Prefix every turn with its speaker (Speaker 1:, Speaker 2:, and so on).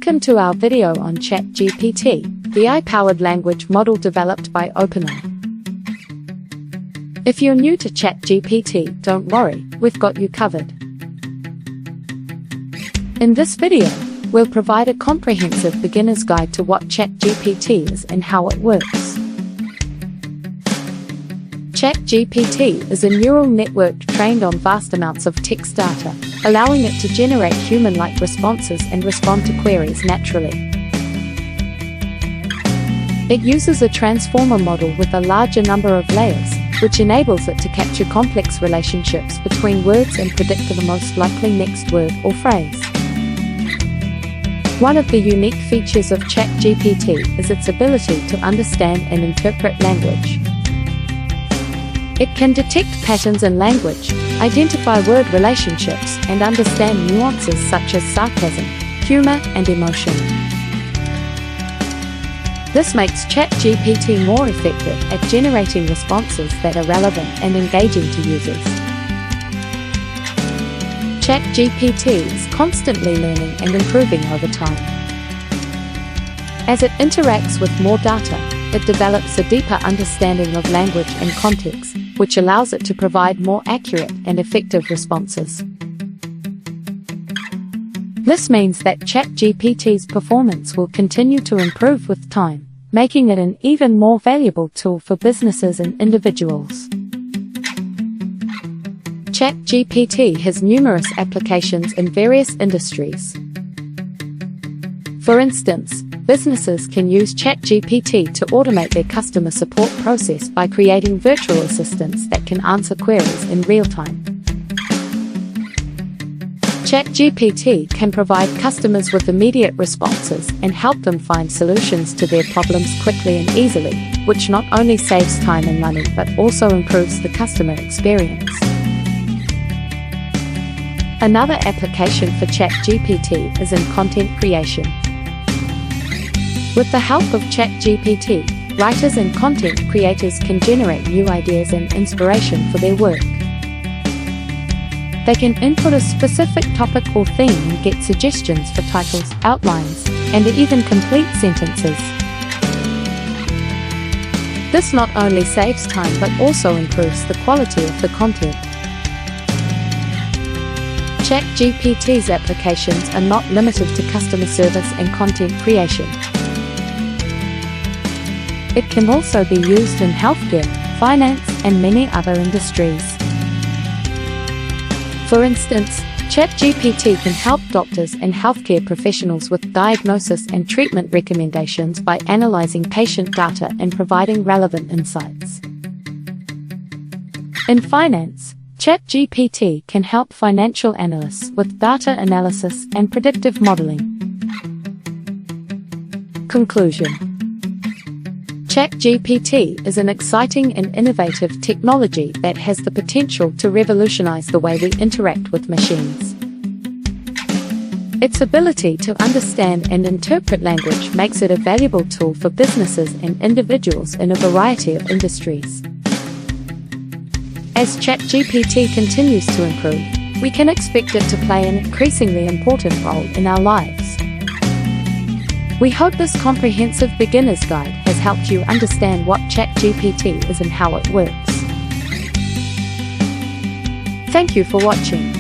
Speaker 1: Welcome to our video on ChatGPT, the AI-powered language model developed by OpenAI. If you're new to ChatGPT, don't worry, we've got you covered. In this video, we'll provide a comprehensive beginner's guide to what ChatGPT is and how it works. ChatGPT is a neural network trained on vast amounts of text data, allowing it to generate human-like responses and respond to queries naturally. It uses a transformer model with a larger number of layers, which enables it to capture complex relationships between words and predict the most likely next word or phrase. One of the unique features of ChatGPT is its ability to understand and interpret language. It can detect patterns in language, identify word relationships, and understand nuances such as sarcasm, humor, and emotion. This makes ChatGPT more effective at generating responses that are relevant and engaging to users. ChatGPT is constantly learning and improving over time. As it interacts with more data, it develops a deeper understanding of language and context, which allows it to provide more accurate and effective responses. This means that ChatGPT's performance will continue to improve with time, making it an even more valuable tool for businesses and individuals. ChatGPT has numerous applications in various industries. For instance, businesses can use ChatGPT to automate their customer support process by creating virtual assistants that can answer queries in real time. ChatGPT can provide customers with immediate responses and help them find solutions to their problems quickly and easily, which not only saves time and money but also improves the customer experience. Another application for ChatGPT is in content creation. With the help of ChatGPT, writers and content creators can generate new ideas and inspiration for their work. They can input a specific topic or theme and get suggestions for titles, outlines, and even complete sentences. This not only saves time but also improves the quality of the content. ChatGPT's applications are not limited to customer service and content creation. It can also be used in healthcare, finance, and many other industries. For instance, ChatGPT can help doctors and healthcare professionals with diagnosis and treatment recommendations by analyzing patient data and providing relevant insights. In finance, ChatGPT can help financial analysts with data analysis and predictive modeling. Conclusion: ChatGPT is an exciting and innovative technology that has the potential to revolutionize the way we interact with machines. Its ability to understand and interpret language makes it a valuable tool for businesses and individuals in a variety of industries. As ChatGPT continues to improve, we can expect it to play an increasingly important role in our lives. We hope this comprehensive beginner's guide has helped you understand what ChatGPT is and how it works. Thank you for watching.